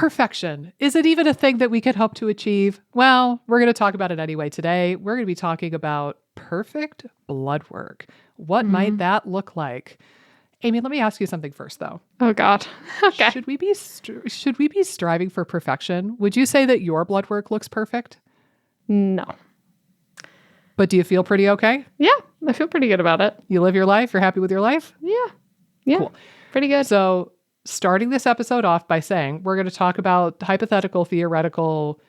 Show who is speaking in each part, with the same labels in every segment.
Speaker 1: Perfection. Is it even a thing that we could hope to achieve? Well, we're going to talk about it anyway today. We're going to be talking about perfect blood work. What might that look like? Amy, let me ask you something first, though.
Speaker 2: Oh, God. Okay.
Speaker 1: Should we be striving for perfection? Would you say that your blood work looks perfect?
Speaker 2: No.
Speaker 1: But do you feel pretty okay?
Speaker 2: Yeah, I feel pretty good about it.
Speaker 1: You live your life? You're happy with your life?
Speaker 2: Yeah.
Speaker 1: Cool.
Speaker 2: Pretty good.
Speaker 1: So starting this episode off by saying we're going to talk about hypothetical, theoretical,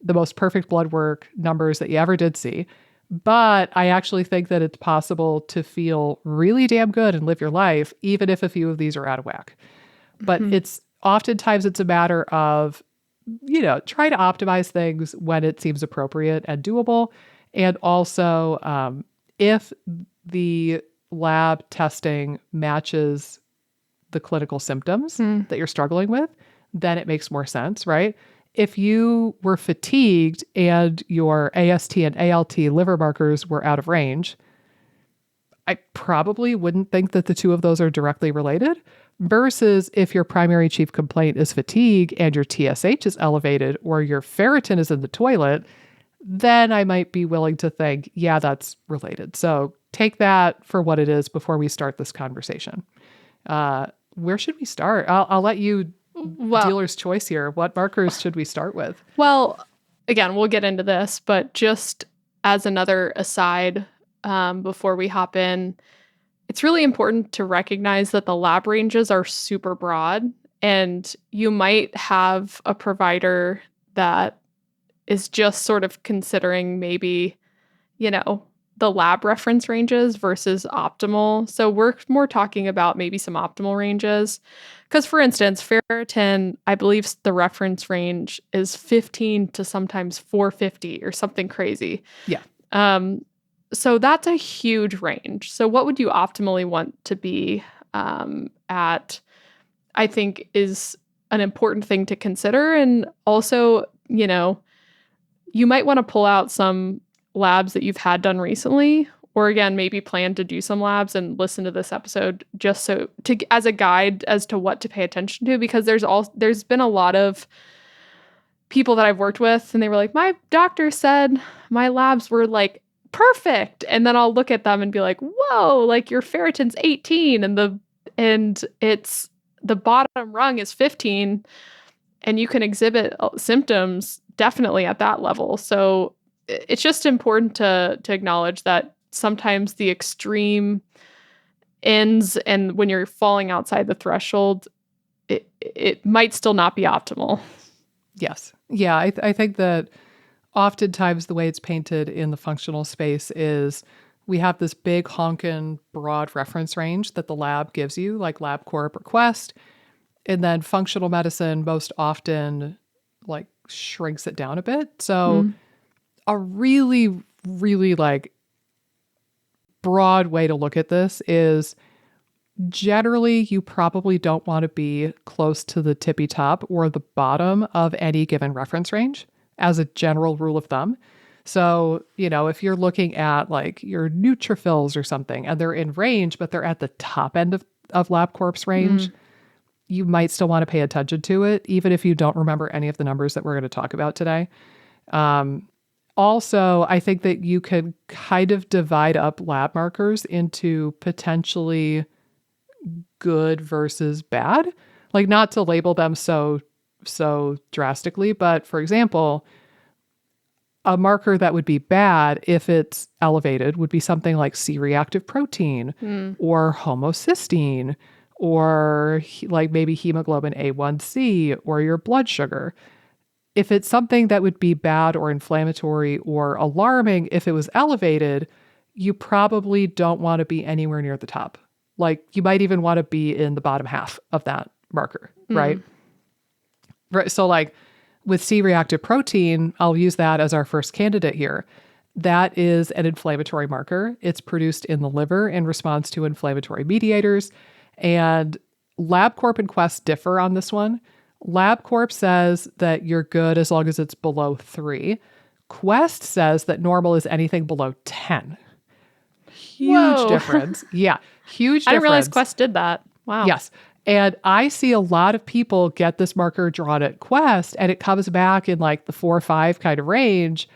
Speaker 1: the most perfect blood work numbers that you ever did see. But I actually think that it's possible to feel really damn good and live your life, even if a few of these are out of whack. But oftentimes it's a matter of, try to optimize things when it seems appropriate and doable. And also, if the lab testing matches the clinical symptoms that you're struggling with, then it makes more sense, right? If you were fatigued and your AST and ALT liver markers were out of range, I probably wouldn't think that the two of those are directly related, versus if your primary chief complaint is fatigue and your TSH is elevated or your ferritin is in the toilet, then I might be willing to think, yeah, that's related. So take that for what it is before we start this conversation. Where should we start? I'll let you, dealer's choice here. What markers should we start with?
Speaker 2: Well, again, we'll get into this, but just as another aside, before we hop in, it's really important to recognize that the lab ranges are super broad, and you might have a provider that is just sort of considering maybe, the lab reference ranges versus optimal. So we're more talking about maybe some optimal ranges. Because for instance, ferritin, I believe the reference range is 15 to sometimes 450 or something crazy.
Speaker 1: Yeah.
Speaker 2: So that's a huge range. So what would you optimally want to be at, I think is an important thing to consider. And also, you might want to pull out some labs that you've had done recently, or again, maybe plan to do some labs and listen to this episode just so as a guide as to what to pay attention to, because there's been a lot of people that I've worked with and they were like, my doctor said my labs were like perfect. And then I'll look at them and be like, whoa, like your ferritin's 18 and it's the bottom rung is 15 and you can exhibit symptoms definitely at that level. So it's just important to acknowledge that sometimes the extreme ends and when you're falling outside the threshold, it might still not be optimal.
Speaker 1: Yes. Yeah. I think that oftentimes the way it's painted in the functional space is we have this big honkin' broad reference range that the lab gives you, like LabCorp or Quest. And then functional medicine most often like shrinks it down a bit. So a really, really like broad way to look at this is generally you probably don't want to be close to the tippy top or the bottom of any given reference range as a general rule of thumb. So, if you're looking at like your neutrophils or something and they're in range, but they're at the top end of LabCorp's range, you might still want to pay attention to it, even if you don't remember any of the numbers that we're going to talk about today. Also, I think that you could kind of divide up lab markers into potentially good versus bad, like not to label them so drastically, but for example, a marker that would be bad if it's elevated would be something like C-reactive protein or homocysteine or like maybe hemoglobin A1C or your blood sugar. If it's something that would be bad or inflammatory or alarming, if it was elevated, you probably don't want to be anywhere near the top. Like you might even want to be in the bottom half of that marker, right? Right. So like with C-reactive protein, I'll use that as our first candidate here. That is an inflammatory marker. It's produced in the liver in response to inflammatory mediators. And LabCorp and Quest differ on this one. LabCorp says that you're good as long as it's below 3. Quest says that normal is anything below 10. Huge difference. Yeah, huge difference.
Speaker 2: I didn't realize Quest did that. Wow.
Speaker 1: Yes. And I see a lot of people get this marker drawn at Quest and it comes back in like the 4 or 5 kind of range.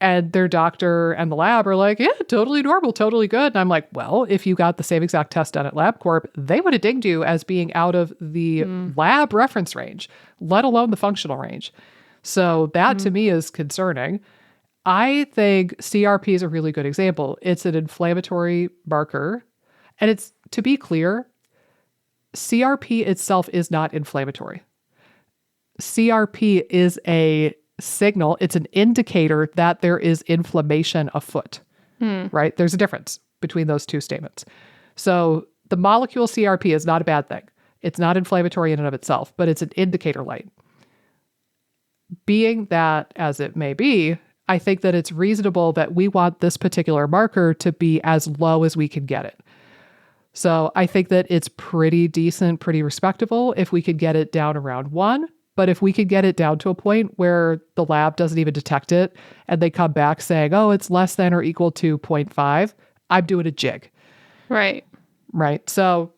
Speaker 1: And their doctor and the lab are like, yeah, totally normal, totally good. And I'm like, well, if you got the same exact test done at LabCorp, they would have dinged you as being out of the lab reference range, let alone the functional range. So that to me is concerning. I think CRP is a really good example. It's an inflammatory marker. And it's, to be clear, CRP itself is not inflammatory. CRP is a signal, it's an indicator that there is inflammation afoot, right? There's a difference between those two statements. So the molecule CRP is not a bad thing. It's not inflammatory in and of itself, but it's an indicator light. Being that as it may be, I think that it's reasonable that we want this particular marker to be as low as we can get it. So I think that it's pretty decent, pretty respectable if we could get it down around 1. But if we could get it down to a point where the lab doesn't even detect it and they come back saying, oh, it's less than or equal to 0.5, I'm doing a jig.
Speaker 2: Right.
Speaker 1: Right. So,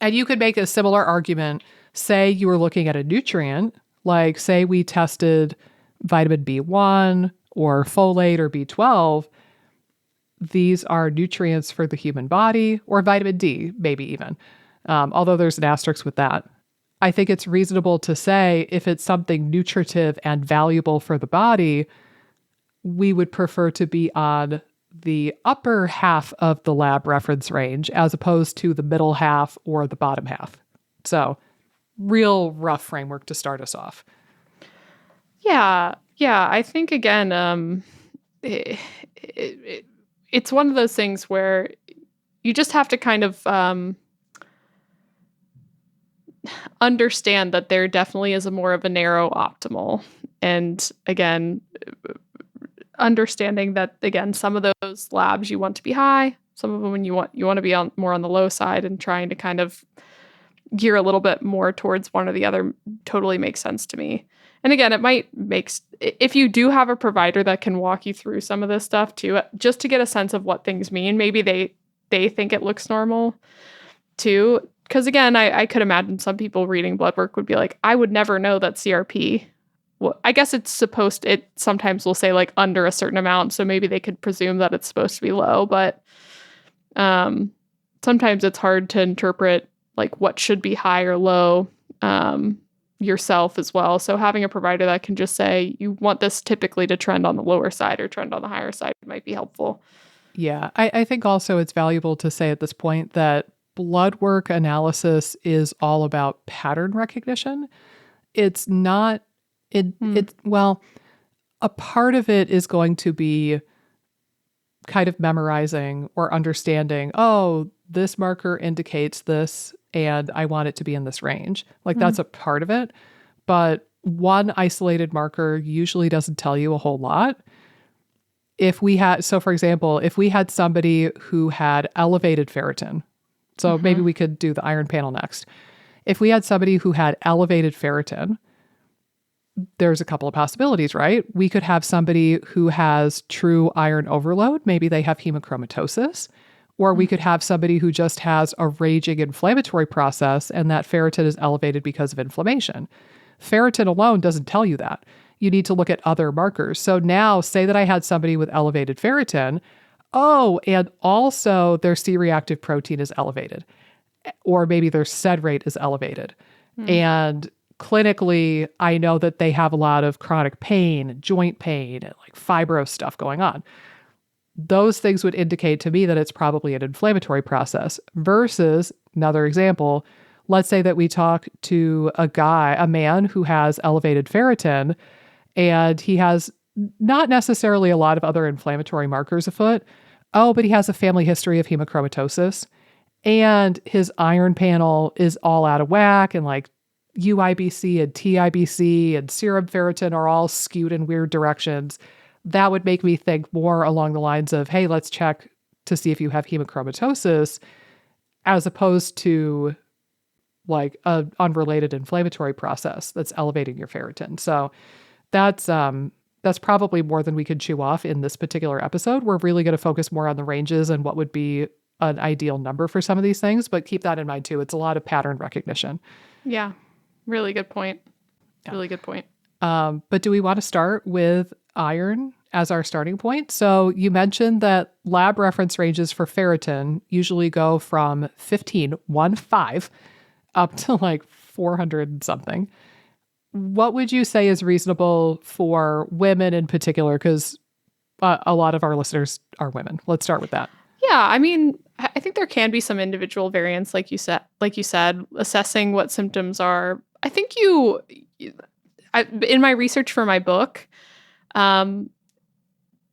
Speaker 1: and you could make a similar argument. Say you were looking at a nutrient, like say we tested vitamin B1 or folate or B12. These are nutrients for the human body, or vitamin D, maybe even, although there's an asterisk with that. I think it's reasonable to say if it's something nutritive and valuable for the body, we would prefer to be on the upper half of the lab reference range as opposed to the middle half or the bottom half. So real rough framework to start us off.
Speaker 2: Yeah. I think, again, it's one of those things where you just have to kind of understand that there definitely is a more of a narrow optimal. And again, understanding that, again, some of those labs you want to be high, some of them when you want to be more on the low side, and trying to kind of gear a little bit more towards one or the other totally makes sense to me. And again, it might make, if you do have a provider that can walk you through some of this stuff too, just to get a sense of what things mean, maybe they think it looks normal too. Because again, I could imagine some people reading Bloodwork would be like, I would never know that CRP. Well, I guess it sometimes will say like under a certain amount, so maybe they could presume that it's supposed to be low, but sometimes it's hard to interpret like what should be high or low yourself as well. So having a provider that can just say, you want this typically to trend on the lower side or trend on the higher side might be helpful.
Speaker 1: Yeah, I think also it's valuable to say at this point that blood work analysis is all about pattern recognition. It's not, well, a part of it is going to be kind of memorizing or understanding, oh, this marker indicates this and I want it to be in this range. Like that's a part of it. But one isolated marker usually doesn't tell you a whole lot. So for example, if we had somebody who had elevated ferritin, so maybe we could do the iron panel next. If we had somebody who had elevated ferritin, there's a couple of possibilities, right? We could have somebody who has true iron overload. Maybe they have hemochromatosis. Or we could have somebody who just has a raging inflammatory process and that ferritin is elevated because of inflammation. Ferritin alone doesn't tell you that. You need to look at other markers. So now say that I had somebody with elevated ferritin. Oh, and also their C-reactive protein is elevated. Or maybe their SED rate is elevated. And clinically, I know that they have a lot of chronic pain, joint pain, and like fibro stuff going on. Those things would indicate to me that it's probably an inflammatory process versus another example. Let's say that we talk to a man who has elevated ferritin and he has not necessarily a lot of other inflammatory markers afoot. Oh, but he has a family history of hemochromatosis and his iron panel is all out of whack and like UIBC and TIBC and serum ferritin are all skewed in weird directions. That would make me think more along the lines of, hey, let's check to see if you have hemochromatosis, as opposed to like an unrelated inflammatory process that's elevating your ferritin. So that's probably more than we could chew off in this particular episode. We're really going to focus more on the ranges and what would be an ideal number for some of these things, but keep that in mind too. It's a lot of pattern recognition.
Speaker 2: Yeah. Really good point.
Speaker 1: Yeah.
Speaker 2: Really good point.
Speaker 1: But do we want to start with iron as our starting point? So you mentioned that lab reference ranges for ferritin usually go from 15 up to like 400 and something. What would you say is reasonable for women in particular? Because a lot of our listeners are women. Let's start with that.
Speaker 2: Yeah, I mean, I think there can be some individual variance, like you said, assessing what symptoms are. I think in my research for my book,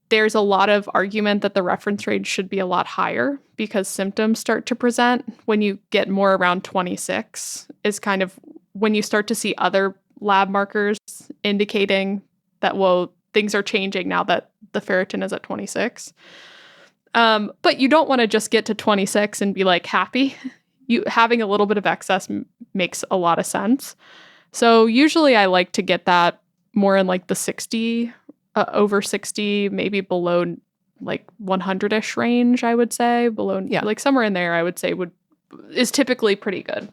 Speaker 2: there's a lot of argument that the reference range should be a lot higher because symptoms start to present when you get more around 26 is kind of when you start to see other lab markers indicating that, well, things are changing now that the ferritin is at 26. But you don't want to just get to 26 and be like happy. Having a little bit of excess makes a lot of sense. So usually I like to get that more in like the 60, over 60, maybe below like 100-ish range, I would say. Below, like somewhere in there, I would say is typically pretty good.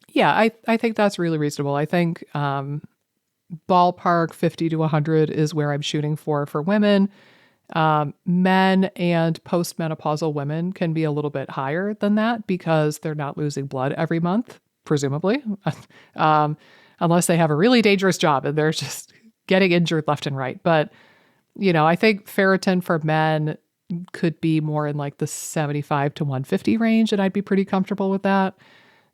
Speaker 1: Yeah, I think that's really reasonable. I think ballpark 50 to 100 is where I'm shooting for women. Men and postmenopausal women can be a little bit higher than that because they're not losing blood every month, presumably, unless they have a really dangerous job and they're just getting injured left and right. But, I think ferritin for men could be more in like the 75 to 150 range, and I'd be pretty comfortable with that.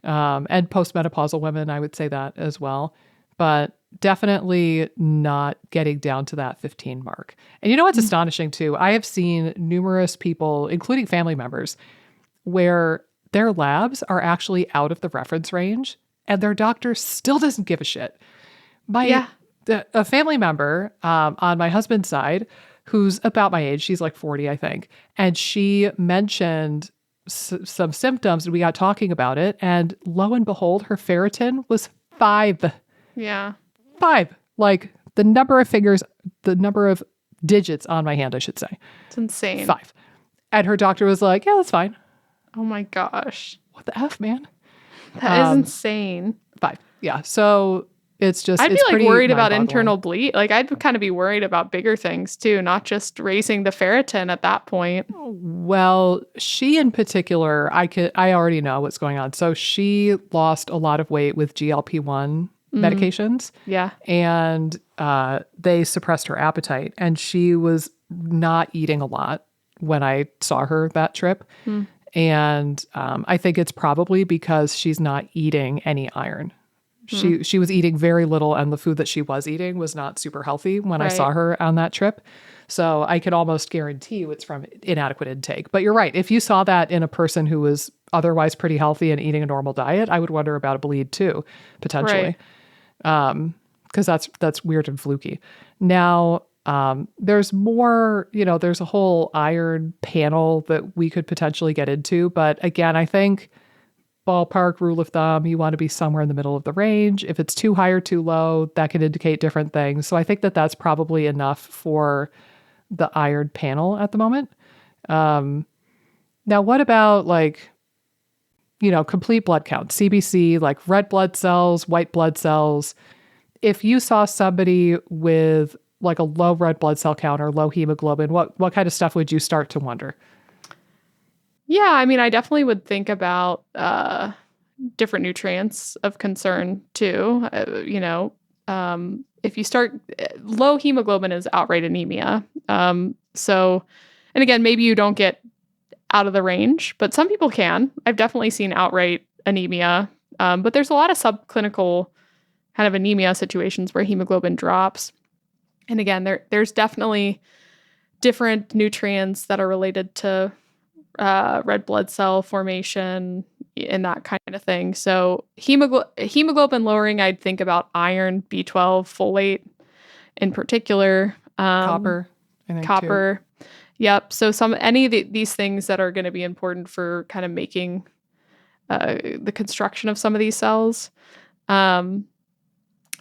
Speaker 1: And postmenopausal women, I would say that as well. But definitely not getting down to that 15 mark. And you know what's astonishing too? I have seen numerous people, including family members, where their labs are actually out of the reference range and their doctor still doesn't give a shit. A family member on my husband's side, who's about my age, she's like 40, I think, and she mentioned some symptoms and we got talking about it. And lo and behold, her ferritin was 5.
Speaker 2: Yeah.
Speaker 1: 5. Like the number of digits on my hand, I should say.
Speaker 2: It's insane.
Speaker 1: 5. And her doctor was like, yeah, that's fine.
Speaker 2: Oh my gosh.
Speaker 1: What the F, man?
Speaker 2: That is insane.
Speaker 1: 5. Yeah. So it's just,
Speaker 2: I'd be like worried about internal bleed. Like I'd kind of be worried about bigger things too, not just raising the ferritin at that point.
Speaker 1: Well, she in particular, I already know what's going on. So she lost a lot of weight with GLP-1 medications.
Speaker 2: Yeah.
Speaker 1: And they suppressed her appetite. And she was not eating a lot when I saw her that trip. And I think it's probably because she's not eating any iron. She was eating very little, and the food that she was eating was not super healthy when I saw her on that trip. So I could almost guarantee you it's from inadequate intake. But you're right. If you saw that in a person who was otherwise pretty healthy and eating a normal diet, I would wonder about a bleed too, potentially. Because that's weird and fluky. Now, there's more, there's a whole iron panel that we could potentially get into. But again, I think ballpark rule of thumb, you want to be somewhere in the middle of the range. If it's too high or too low, that can indicate different things. So I think that that's probably enough for the iron panel at the moment. Now, what about complete blood count, CBC, like red blood cells, white blood cells? If you saw somebody with like a low red blood cell count or low hemoglobin, what kind of stuff would you start to wonder?
Speaker 2: Yeah, I mean, I definitely would think about different nutrients of concern too. If you start low hemoglobin is outright anemia. So, and again, maybe you don't get out of the range, but some people can. I've definitely seen outright anemia, but there's a lot of subclinical kind of anemia situations where hemoglobin drops. And again, there's definitely different nutrients that are related to red blood cell formation and that kind of thing. So hemoglobin lowering, I'd think about iron, B12, folate in particular.
Speaker 1: Copper, I think
Speaker 2: copper. Too. Yep. So any of these things that are going to be important for kind of making the construction of some of these cells. And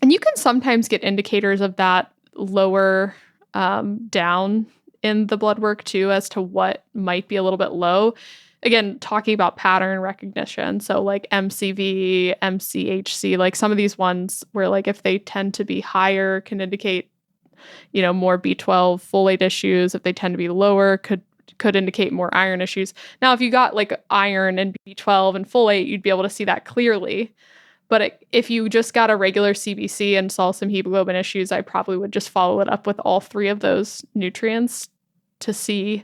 Speaker 2: you can sometimes get indicators of that lower down in the blood work too, as to what might be a little bit low. again, talking about pattern recognition. So like MCV, MCHC, like some of these ones where like if they tend to be higher can indicate, more B12 folate issues. If they tend to be lower, could indicate more iron issues. Now, if you got like iron and B12 and folate, you'd be able to see that clearly. But if you just got a regular CBC and saw some hemoglobin issues, I probably would just follow it up with all three of those nutrients to see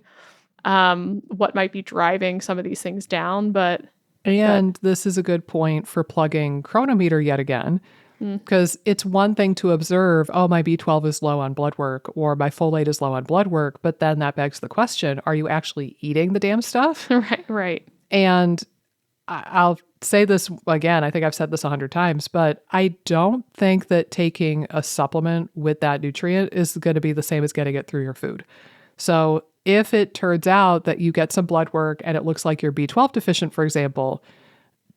Speaker 2: what might be driving some of these things down.
Speaker 1: And this is a good point for plugging chronometer yet again, because it's one thing to observe, oh, my B12 is low on blood work or my folate is low on blood work. But then that begs the question, are you actually eating the damn stuff?
Speaker 2: Right.
Speaker 1: And I'll say this again, I think I've said this 100 times, but I don't think that taking a supplement with that nutrient is going to be the same as getting it through your food. So if it turns out that you get some blood work and it looks like you're B12 deficient, for example,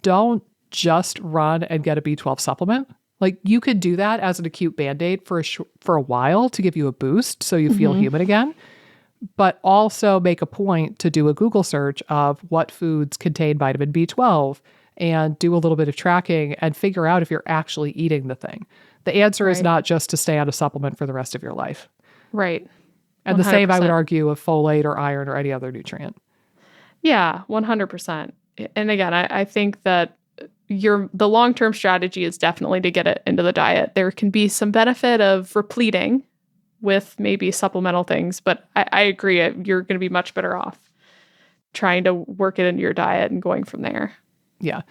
Speaker 1: don't just run and get a B12 supplement. Like you could do that as an acute Band-Aid for a while to give you a boost so you feel human again. But also make a point to do a Google search of what foods contain vitamin B12 and do a little bit of tracking and figure out if you're actually eating the thing. The answer is not just to stay on a supplement for the rest of your life.
Speaker 2: Right.
Speaker 1: And 100%. The same I would argue of folate or iron or any other nutrient.
Speaker 2: Yeah, 100%. And again, I think that the long-term strategy is definitely to get it into the diet. There can be some benefit of repleting with maybe supplemental things, but I agree, you're going to be much better off trying to work it into your diet and going from there.
Speaker 1: Yeah.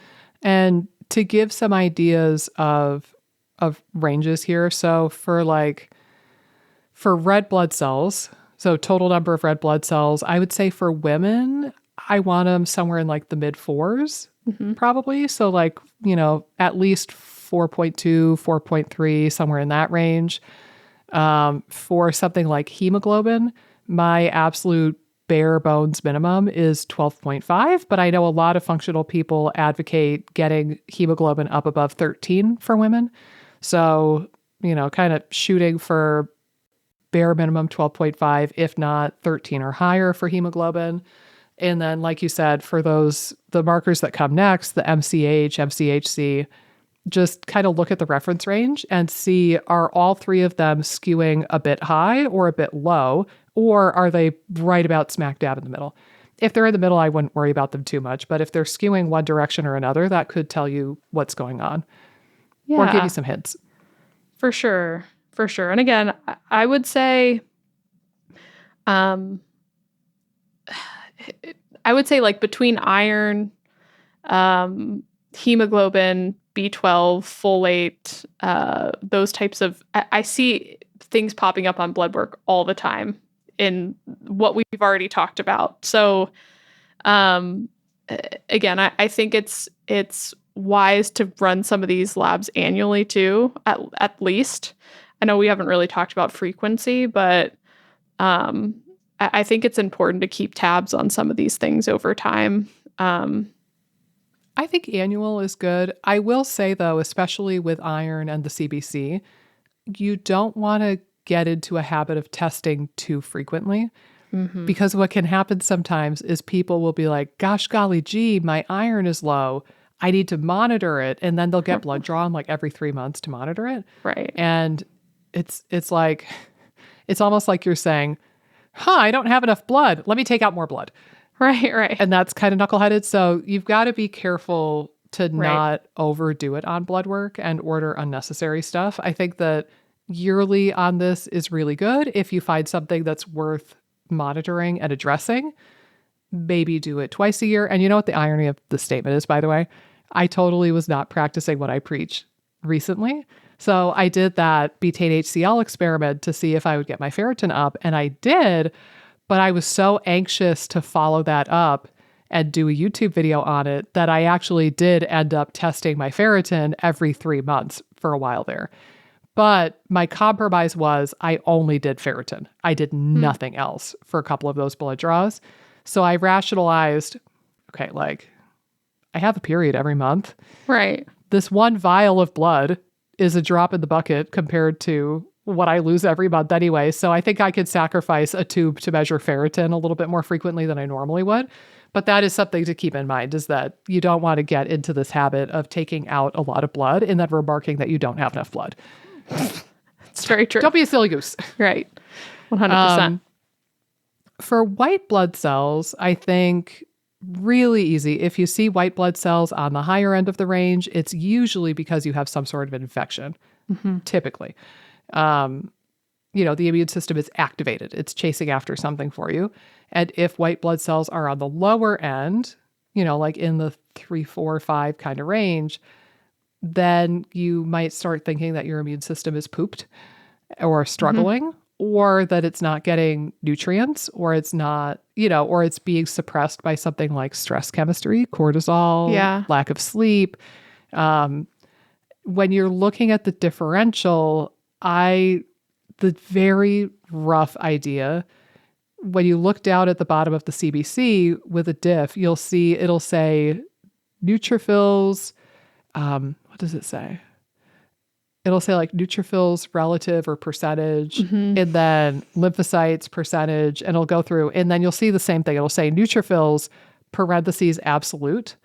Speaker 1: And to give some ideas of ranges here. So for red blood cells, so total number of red blood cells, I would say for women, I want them somewhere in like the mid 4s, probably. So at least 4.2, 4.3, somewhere in that range. For something like hemoglobin, my absolute bare bones minimum is 12.5, but I know a lot of functional people advocate getting hemoglobin up above 13 for women. So, kind of shooting for bare minimum 12.5, if not 13 or higher for hemoglobin. And then, like you said, for the markers that come next, the MCH, MCHC, just kind of look at the reference range and see, are all three of them skewing a bit high or a bit low, or are they right about smack dab in the middle? If they're in the middle, I wouldn't worry about them too much. But if they're skewing one direction or another, that could tell you what's going on or give you some hints.
Speaker 2: For sure. For sure. And again, I would say, like between iron, hemoglobin, B12, folate, those types of, I see things popping up on blood work all the time in what we've already talked about. So, again, I think it's wise to run some of these labs annually too, at least. I know we haven't really talked about frequency, but I think it's important to keep tabs on some of these things over time.
Speaker 1: I think annual is good. I will say, though, especially with iron and the CBC, you don't want to get into a habit of testing too frequently, because what can happen sometimes is people will be like, gosh, golly, gee, my iron is low. I need to monitor it. And then they'll get blood drawn like every 3 months to monitor it.
Speaker 2: Right.
Speaker 1: And it's like, it's almost like you're saying, I don't have enough blood. Let me take out more blood.
Speaker 2: Right.
Speaker 1: And that's kind of knuckleheaded. So you've got to be careful to not overdo it on blood work and order unnecessary stuff. I think that yearly on this is really good. If you find something that's worth monitoring and addressing, maybe do it twice a year. And you know what the irony of the statement is, by the way? I totally was not practicing what I preach recently. So I did that betaine HCl experiment to see if I would get my ferritin up. And I did. But I was so anxious to follow that up and do a YouTube video on it that I actually did end up testing my ferritin every 3 months for a while there. But my compromise was I only did ferritin. I did nothing else for a couple of those blood draws. So I rationalized, okay, like I have a period every month.
Speaker 2: Right.
Speaker 1: This one vial of blood is a drop in the bucket compared to what I lose every month anyway. So I think I could sacrifice a tube to measure ferritin a little bit more frequently than I normally would. But that is something to keep in mind, is that you don't want to get into this habit of taking out a lot of blood and then remarking that you don't have enough blood.
Speaker 2: It's very true.
Speaker 1: Don't be a silly goose.
Speaker 2: Right. 100%.
Speaker 1: For white blood cells, I think really easy. If you see white blood cells on the higher end of the range, it's usually because you have some sort of infection, typically. The immune system is activated. It's chasing after something for you. And if white blood cells are on the lower end, like in the 3, 4, 5 kind of range, then you might start thinking that your immune system is pooped or struggling, or that it's not getting nutrients, or it's not, or it's being suppressed by something like stress chemistry, cortisol, lack of sleep. When you're looking at the differential, the very rough idea, when you look down at the bottom of the CBC with a diff, you'll see it'll say neutrophils. What does it say? It'll say like neutrophils relative or percentage, and then lymphocytes percentage, and it'll go through, and then you'll see the same thing. It'll say neutrophils parentheses absolute,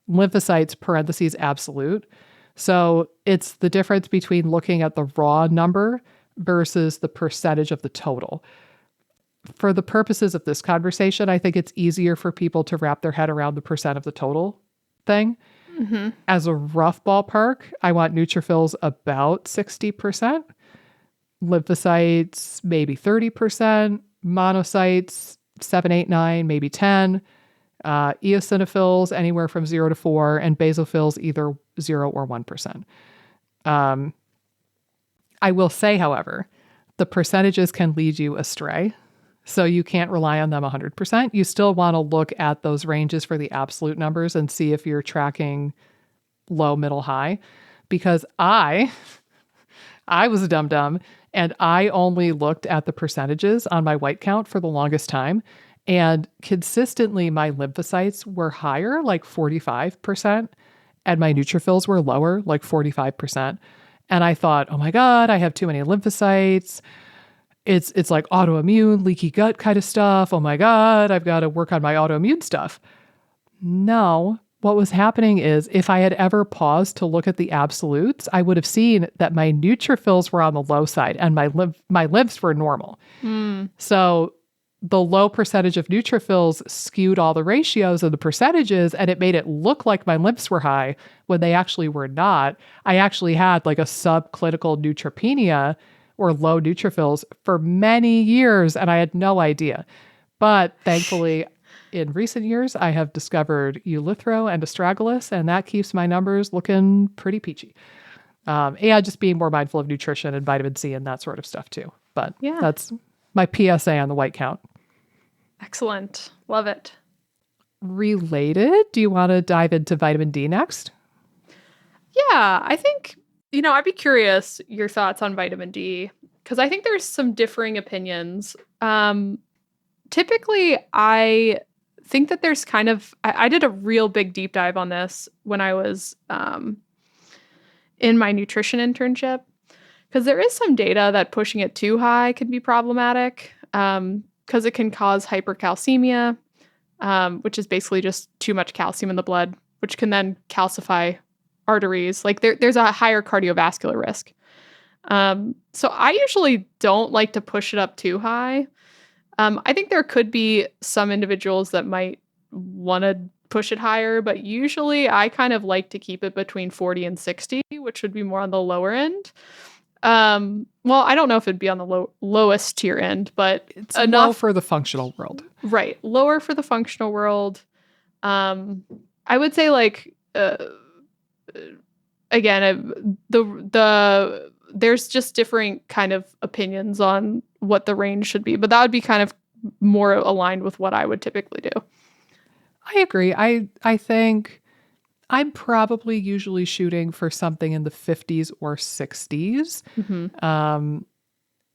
Speaker 1: lymphocytes parentheses absolute. So it's the difference between looking at the raw number versus the percentage of the total. For the purposes of this conversation, I think it's easier for people to wrap their head around the percent of the total thing. As a rough ballpark, I want neutrophils about 60%, lymphocytes maybe 30%, monocytes 7, 8, 9, maybe 10, eosinophils anywhere from 0 to 4, and basophils either 0 or 1%. I will say, however, the percentages can lead you astray. So you can't rely on them 100%. You still want to look at those ranges for the absolute numbers and see if you're tracking low, middle, high. Because I was a dum-dum, and I only looked at the percentages on my white count for the longest time. And consistently, my lymphocytes were higher, like 45%, and my neutrophils were lower, like 45%. And I thought, oh my God, I have too many lymphocytes. It's like autoimmune, leaky gut kind of stuff. Oh my God, I've got to work on my autoimmune stuff. No, what was happening is if I had ever paused to look at the absolutes, I would have seen that my neutrophils were on the low side and my lymphs were normal. So the low percentage of neutrophils skewed all the ratios of the percentages, and it made it look like my lymphs were high when they actually were not. I actually had like a subclinical neutropenia or low neutrophils for many years, and I had no idea. But thankfully, in recent years, I have discovered erythro and astragalus, and that keeps my numbers looking pretty peachy. And just being more mindful of nutrition and vitamin C and that sort of stuff too. But that's my PSA on the white count.
Speaker 2: Excellent. Love it.
Speaker 1: Related, do you want to dive into vitamin D next?
Speaker 2: Yeah, I think, I'd be curious your thoughts on vitamin D, because I think there's some differing opinions. Typically, I think that there's kind of, I did a real big deep dive on this when I was in my nutrition internship, because there is some data that pushing it too high can be problematic, because it can cause hypercalcemia, which is basically just too much calcium in the blood, which can then calcify arteries. Like there's a higher cardiovascular risk. So I usually don't like to push it up too high. I think there could be some individuals that might want to push it higher, but usually I kind of like to keep it between 40 and 60, which would be more on the lower end. Well, I don't know if it'd be on the lowest tier end, but
Speaker 1: it's enough low for the functional world.
Speaker 2: Right. Lower for the functional world. I would say like, again, there's just different kind of opinions on what the range should be, but that would be kind of more aligned with what I would typically do.
Speaker 1: I agree. I think I'm probably usually shooting for something in the 50s or 60s.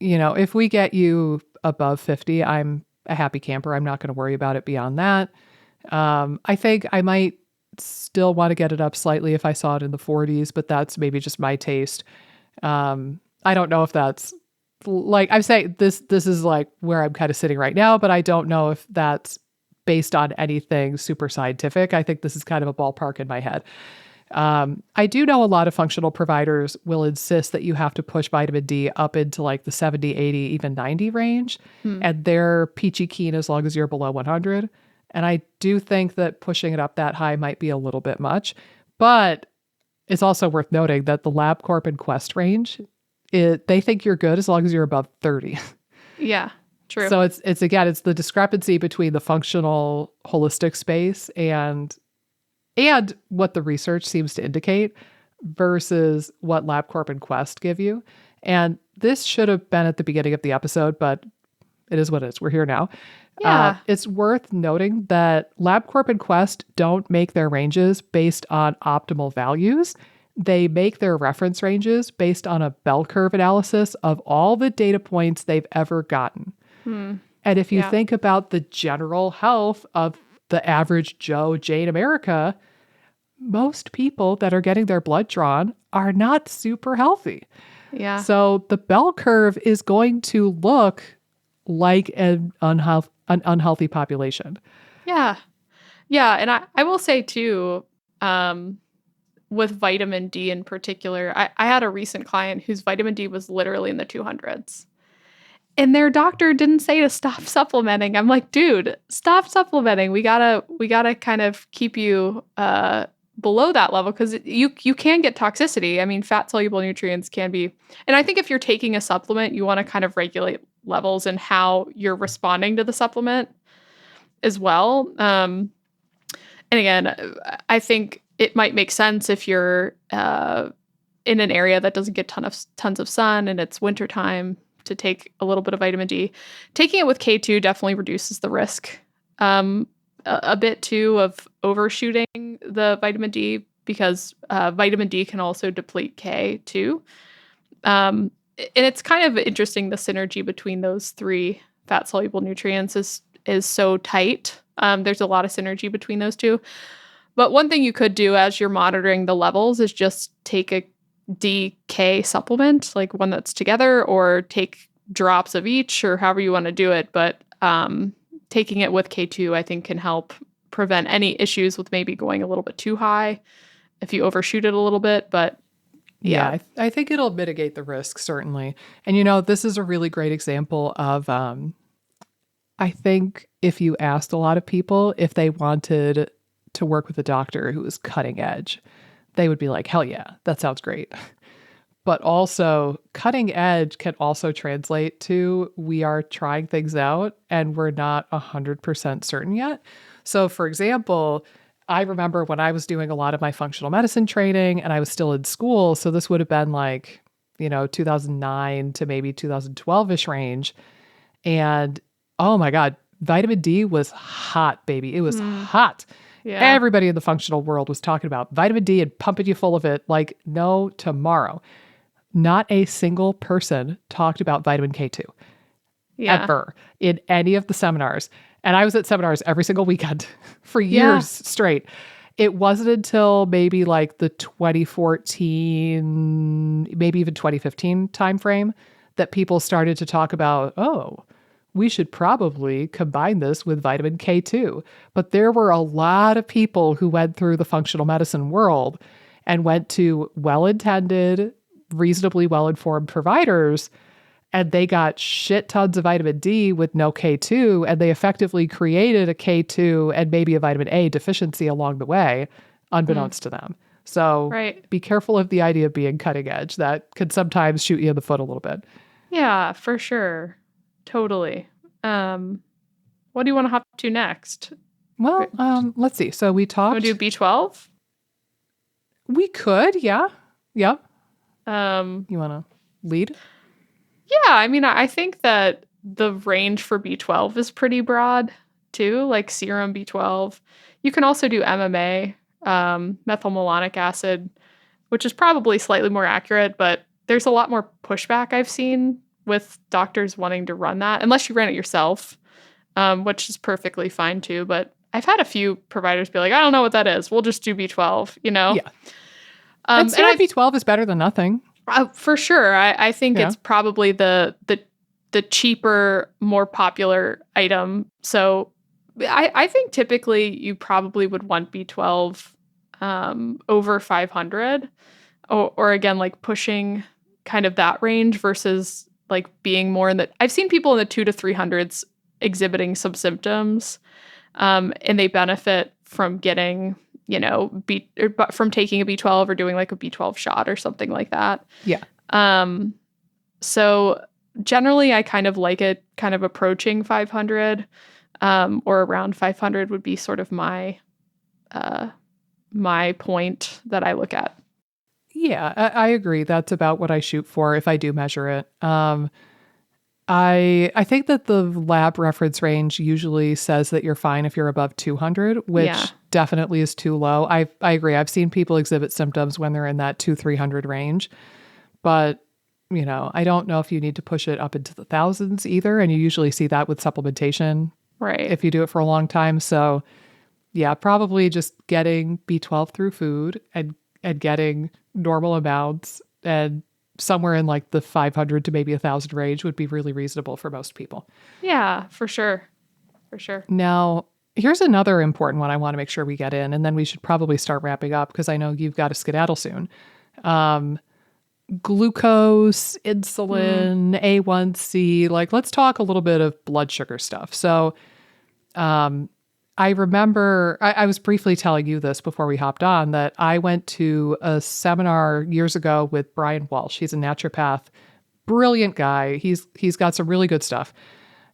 Speaker 1: If we get you above 50, I'm a happy camper. I'm not going to worry about it beyond that. I think I might still want to get it up slightly if I saw it in the 40s, but that's maybe just my taste. I don't know if that's like, I'm saying this is like where I'm kind of sitting right now, but I don't know if that's based on anything super scientific. I think this is kind of a ballpark in my head. I do know a lot of functional providers will insist that you have to push vitamin D up into like the 70, 80, even 90 range. And they're peachy keen as long as you're below 100. And I do think that pushing it up that high might be a little bit much. But it's also worth noting that the LabCorp and Quest range, they think you're good as long as you're above 30.
Speaker 2: Yeah, true.
Speaker 1: So it's the discrepancy between the functional holistic space and what the research seems to indicate versus what LabCorp and Quest give you. And this should have been at the beginning of the episode, but it is what it is. We're here now.
Speaker 2: Yeah.
Speaker 1: It's worth noting that LabCorp and Quest don't make their ranges based on optimal values. They make their reference ranges based on a bell curve analysis of all the data points they've ever gotten. And if you think about the general health of the average Joe, Jane America, most people that are getting their blood drawn are not super healthy.
Speaker 2: Yeah.
Speaker 1: So the bell curve is going to look like an unhealthy population.
Speaker 2: Yeah. Yeah. And I will say too, with vitamin D in particular, I had a recent client whose vitamin D was literally in the 200s. And their doctor didn't say to stop supplementing. I'm like, dude, stop supplementing. We gotta kind of keep you below that level because you can get toxicity. I mean, fat soluble nutrients can be, and I think if you're taking a supplement, you want to kind of regulate levels and how you're responding to the supplement as well. And again, I think it might make sense if you're in an area that doesn't get tons of sun and it's wintertime to take a little bit of vitamin D. Taking it with K2 definitely reduces the risk a bit too of overshooting the vitamin D because vitamin D can also deplete K too. And it's kind of interesting, the synergy between those three fat soluble nutrients is so tight. There's a lot of synergy between those two. But one thing you could do as you're monitoring the levels is just take a DK supplement, like one that's together, or take drops of each, or however you want to do it. But taking it with K2, I think, can help prevent any issues with maybe going a little bit too high if you overshoot it a little bit. But yeah,
Speaker 1: I think it'll mitigate the risk, certainly. And, this is a really great example of, I think if you asked a lot of people if they wanted to work with a doctor who was cutting edge, they would be like, hell yeah, that sounds great. But also, cutting edge can also translate to we are trying things out and we're not 100% certain yet. So, for example, I remember when I was doing a lot of my functional medicine training and I was still in school. So this would have been like, 2009 to maybe 2012-ish range. And oh my God, vitamin D was hot, baby. It was hot.
Speaker 2: Yeah.
Speaker 1: Everybody in the functional world was talking about vitamin D and pumping you full of it like no tomorrow. Not a single person talked about vitamin K2 ever in any of the seminars. And I was at seminars every single weekend for years straight. It wasn't until maybe like the 2014, maybe even 2015 timeframe that people started to talk about, oh, we should probably combine this with vitamin K2. But there were a lot of people who went through the functional medicine world and went to well-intended, reasonably well-informed providers, and they got shit tons of vitamin D with no K2, and they effectively created a K2 and maybe a vitamin A deficiency along the way, unbeknownst to them. So be careful of the idea of being cutting edge. That could sometimes shoot you in the foot a little bit.
Speaker 2: Yeah, for sure. Totally. What do you want to hop to next?
Speaker 1: Well, let's see. So we talked.
Speaker 2: Want to do B12?
Speaker 1: We could, yeah. Yep. You want to lead?
Speaker 2: Yeah, I mean, I think that the range for B12 is pretty broad too, like serum B12. You can also do MMA, methylmalonic acid, which is probably slightly more accurate, but there's a lot more pushback I've seen with doctors wanting to run that, unless you ran it yourself, which is perfectly fine too. But I've had a few providers be like, I don't know what that is. We'll just do B12, Yeah.
Speaker 1: And B12 is better than nothing.
Speaker 2: For sure. I think it's probably the cheaper, more popular item. So I think typically you probably would want B12 over 500 or again, like pushing kind of that range versus like being more in the, I've seen people in the 2 to 300s exhibiting some symptoms and they benefit from getting, from taking a B12 or doing like a B12 shot or something like that.
Speaker 1: Yeah.
Speaker 2: So generally I kind of like it kind of approaching 500 or around 500 would be sort of my point that I look at.
Speaker 1: Yeah, I agree. That's about what I shoot for if I do measure it. I think that the lab reference range usually says that you're fine if you're above 200, which definitely is too low. I agree. I've seen people exhibit symptoms when they're in that 200-300 range, but I don't know if you need to push it up into the thousands either. And you usually see that with supplementation,
Speaker 2: right?
Speaker 1: If you do it for a long time. So yeah, probably just getting B12 through food and getting normal amounts and somewhere in like the 500 to maybe 1,000 range would be really reasonable for most people.
Speaker 2: Yeah, for sure. For sure.
Speaker 1: Now, here's another important one I want to make sure we get in, and then we should probably start wrapping up because I know you've got to skedaddle soon. Glucose, insulin, A1C, like let's talk a little bit of blood sugar stuff. So I remember, I was briefly telling you this before we hopped on, that I went to a seminar years ago with Brian Walsh. He's a naturopath, brilliant guy. He's got some really good stuff.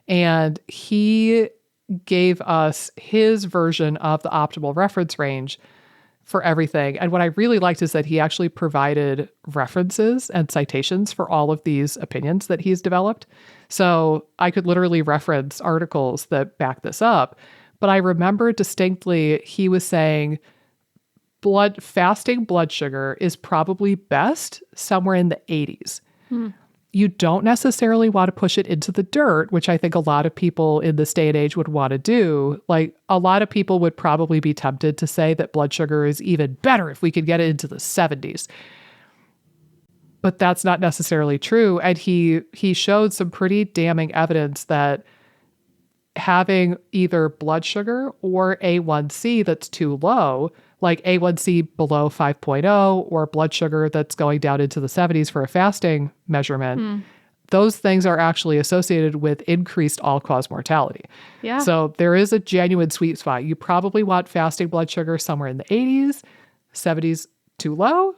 Speaker 1: And he gave us his version of the optimal reference range for everything. And what I really liked is that he actually provided references and citations for all of these opinions that he's developed. So I could literally reference articles that back this up. But I remember distinctly he was saying fasting blood sugar is probably best somewhere in the 80s. You don't necessarily want to push it into the dirt, which I think a lot of people in this day and age would want to do. Like a lot of people would probably be tempted to say that blood sugar is even better if we could get it into the 70s. But that's not necessarily true. And he showed some pretty damning evidence that having either blood sugar or A1C that's too low, like A1C below 5.0 or blood sugar that's going down into the 70s for a fasting measurement, those things are actually associated with increased all-cause mortality.
Speaker 2: Yeah.
Speaker 1: So there is a genuine sweet spot. You probably want fasting blood sugar somewhere in the 80s, 70s too low,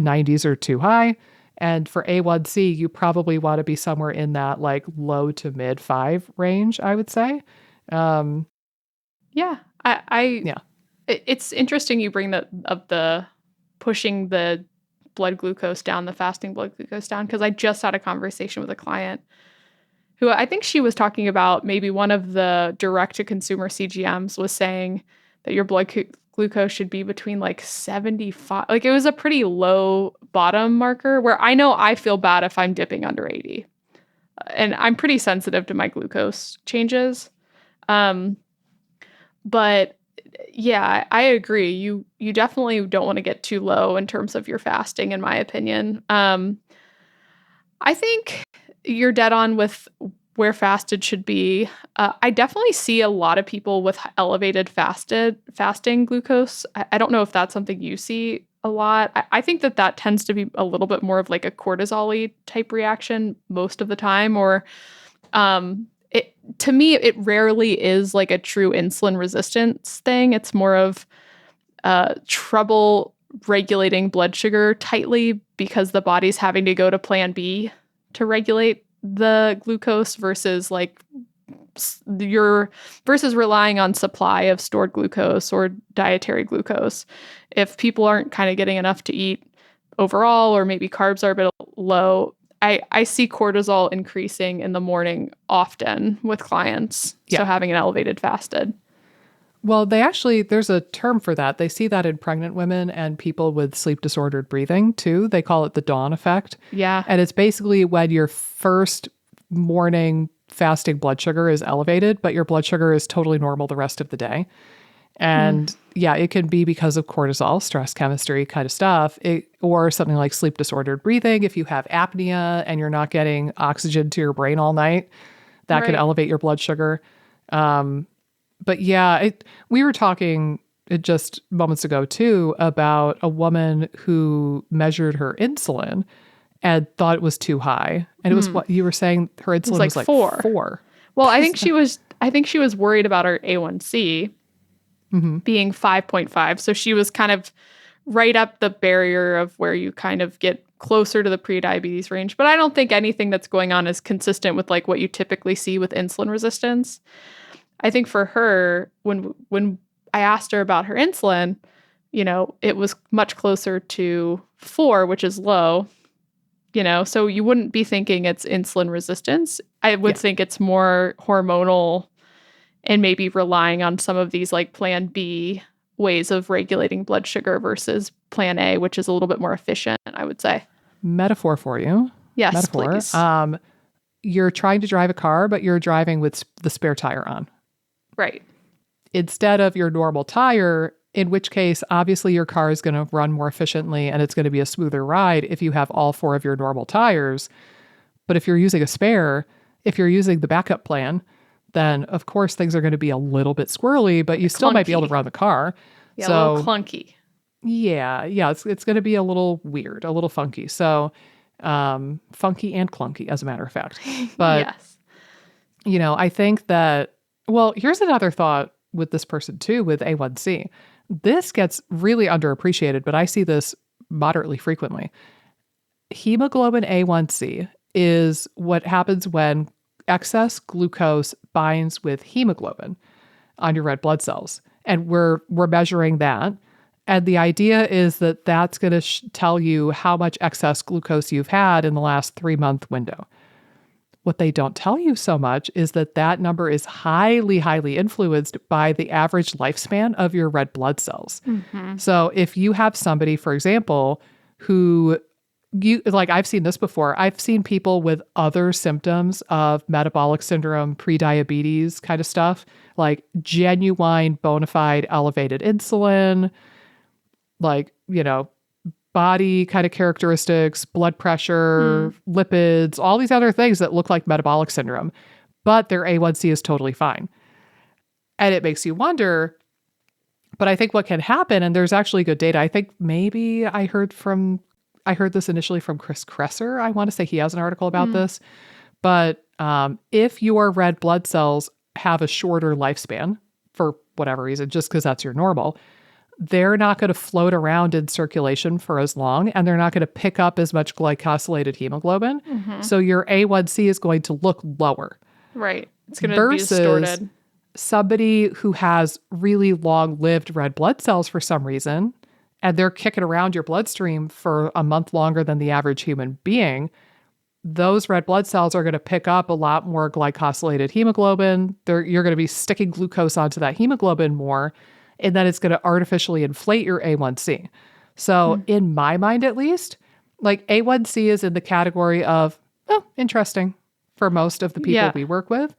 Speaker 1: 90s are too high. And for A1C, you probably want to be somewhere in that like low to mid 5 range, I would say.
Speaker 2: Yeah. It's interesting you bring that up, the pushing the blood glucose down, the fasting blood glucose down, because I just had a conversation with a client who I think she was talking about maybe one of the direct-to-consumer CGMs was saying that your blood glucose should be between like 75. Like it was a pretty low bottom marker where I know I feel bad if I'm dipping under 80. And I'm pretty sensitive to my glucose changes. But yeah, I agree. You definitely don't want to get too low in terms of your fasting, in my opinion. I think you're dead on with where fasted should be. I definitely see a lot of people with elevated fasting glucose. I don't know if that's something you see a lot. I think that tends to be a little bit more of like a cortisol-y type reaction most of the time, or to me, it rarely is like a true insulin resistance thing. It's more of trouble regulating blood sugar tightly because the body's having to go to plan B to regulate the glucose versus relying on supply of stored glucose or dietary glucose. If people aren't kind of getting enough to eat overall, or maybe carbs are a bit low, I see cortisol increasing in the morning often with clients. Yeah. So having an elevated fasted.
Speaker 1: Well, there's a term for that. They see that in pregnant women and people with sleep disordered breathing too. They call it the dawn effect.
Speaker 2: Yeah.
Speaker 1: And it's basically when your first morning fasting blood sugar is elevated, but your blood sugar is totally normal the rest of the day. And yeah, it can be because of cortisol, stress chemistry kind of stuff, or something like sleep disordered breathing. If you have apnea and you're not getting oxygen to your brain all night, that can elevate your blood sugar. But yeah, we were talking just moments ago too about a woman who measured her insulin and thought it was too high. And it was what you were saying, her insulin
Speaker 2: like
Speaker 1: was like
Speaker 2: 4.
Speaker 1: 4.
Speaker 2: Well, I think she was worried about her A1C being 5.5. So she was kind of right up the barrier of where you kind of get closer to the prediabetes range. But I don't think anything that's going on is consistent with like what you typically see with insulin resistance. I think for her, when I asked her about her insulin, it was much closer to 4, which is low. So you wouldn't be thinking it's insulin resistance. I would think it's more hormonal and maybe relying on some of these like plan B ways of regulating blood sugar versus plan A, which is a little bit more efficient, I would say.
Speaker 1: Metaphor for you.
Speaker 2: Yes,
Speaker 1: Metaphor.
Speaker 2: please.
Speaker 1: You're trying to drive a car, but you're driving with the spare tire on.
Speaker 2: Right.
Speaker 1: Instead of your normal tire, in which case, obviously, your car is going to run more efficiently and it's going to be a smoother ride if you have all 4 of your normal tires. But if you're using a spare, if you're using the backup plan, then of course things are going to be a little bit squirrely, but you still might be able to run the car.
Speaker 2: Yeah,
Speaker 1: so,
Speaker 2: a little clunky.
Speaker 1: Yeah, it's going to be a little weird, a little funky. So, funky and clunky, as a matter of fact. But,
Speaker 2: yes.
Speaker 1: I think that, well, here's another thought with this person too, with A1C. This gets really underappreciated, but I see this moderately frequently. Hemoglobin A1C is what happens when excess glucose binds with hemoglobin on your red blood cells. And we're measuring that. And the idea is that that's going to tell you how much excess glucose you've had in the last 3-month window. What they don't tell you so much is that that number is highly, highly influenced by the average lifespan of your red blood cells. Mm-hmm. So if you have somebody, for example, who I've seen this before. I've seen people with other symptoms of metabolic syndrome, prediabetes kind of stuff, like genuine bona fide elevated insulin, like, body kind of characteristics, blood pressure, lipids, all these other things that look like metabolic syndrome, but their A1C is totally fine. And it makes you wonder, but I think what can happen, and there's actually good data. I think maybe I heard this initially from Chris Kresser. I want to say he has an article about this, but if your red blood cells have a shorter lifespan for whatever reason, just because that's your normal, they're not going to float around in circulation for as long, and they're not going to pick up as much glycosylated hemoglobin. Mm-hmm. So your A1C is going to look lower.
Speaker 2: Right. It's going to be distorted.
Speaker 1: Somebody who has really long-lived red blood cells for some reason, and they're kicking around your bloodstream for a month longer than the average human being, those red blood cells are going to pick up a lot more glycosylated hemoglobin. You're going to be sticking glucose onto that hemoglobin more, and then it's going to artificially inflate your A1C. So in my mind, at least, like A1C is in the category of, interesting for most of the people we work with.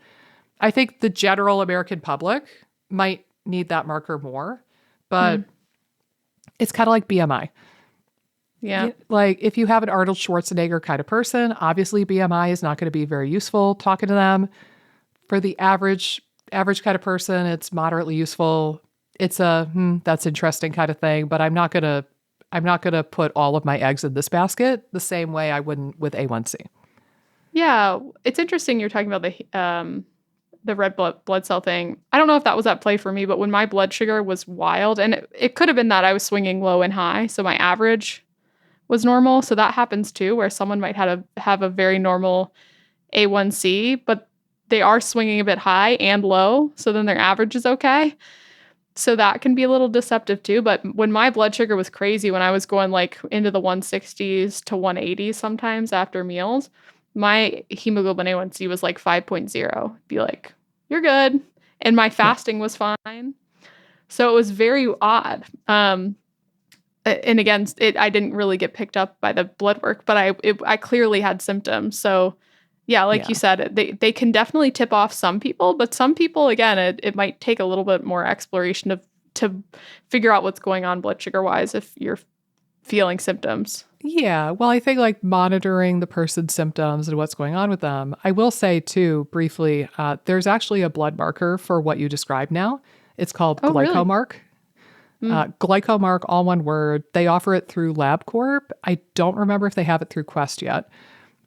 Speaker 1: I think the general American public might need that marker more, but it's kind of like BMI.
Speaker 2: Yeah.
Speaker 1: Like if you have an Arnold Schwarzenegger kind of person, obviously BMI is not going to be very useful talking to them. For the average kind of person, it's moderately useful. It's a that's interesting kind of thing, but I'm not gonna put all of my eggs in this basket the same way I wouldn't with A1C.
Speaker 2: Yeah, it's interesting you're talking about the red blood cell thing. I don't know if that was at play for me, but when my blood sugar was wild, and it could have been that I was swinging low and high, so my average was normal. So that happens too, where someone might have a very normal A1C, but they are swinging a bit high and low, so then their average is okay. So that can be a little deceptive too. But when my blood sugar was crazy, when I was going like into the 160s to 180s sometimes after meals, my hemoglobin A1C was like 5.0. Be like, you're good. And my fasting was fine. So it was very odd. And again, I didn't really get picked up by the blood work, but I clearly had symptoms. So yeah, you said, they can definitely tip off some people, but some people, again, it might take a little bit more exploration to figure out what's going on blood sugar wise if you're feeling symptoms.
Speaker 1: Yeah. Well, I think like monitoring the person's symptoms and what's going on with them. I will say too, briefly, there's actually a blood marker for what you described now. It's called
Speaker 2: Oh, really?
Speaker 1: glycomark.
Speaker 2: Mm.
Speaker 1: Glycomark, all one word. They offer it through LabCorp. I don't remember if they have it through Quest yet,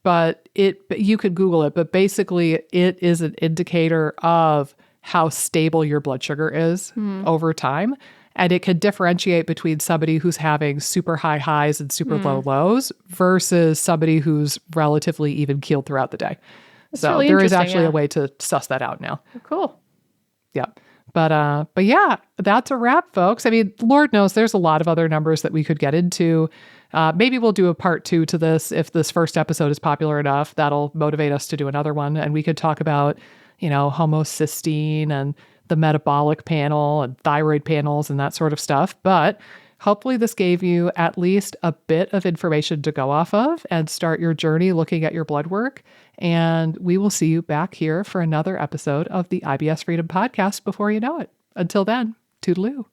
Speaker 1: but you could Google it. But basically, it is an indicator of how stable your blood sugar is
Speaker 2: Mm.
Speaker 1: over time. And it can differentiate between somebody who's having super high highs and super low
Speaker 2: Mm.
Speaker 1: lows versus somebody who's relatively even keeled throughout the day.
Speaker 2: That's
Speaker 1: So
Speaker 2: really
Speaker 1: there is
Speaker 2: interesting.
Speaker 1: actually a
Speaker 2: Yeah.
Speaker 1: way to suss that out now.
Speaker 2: Cool.
Speaker 1: Yeah. But yeah, that's a wrap, folks. I mean, Lord knows there's a lot of other numbers that we could get into. Maybe we'll do a part 2 to this if this first episode is popular enough. That'll motivate us to do another one, and we could talk about, homocysteine and the metabolic panel and thyroid panels and that sort of stuff. But hopefully, this gave you at least a bit of information to go off of and start your journey looking at your blood work. And we will see you back here for another episode of the IBS Freedom Podcast before you know it. Until then, toodaloo.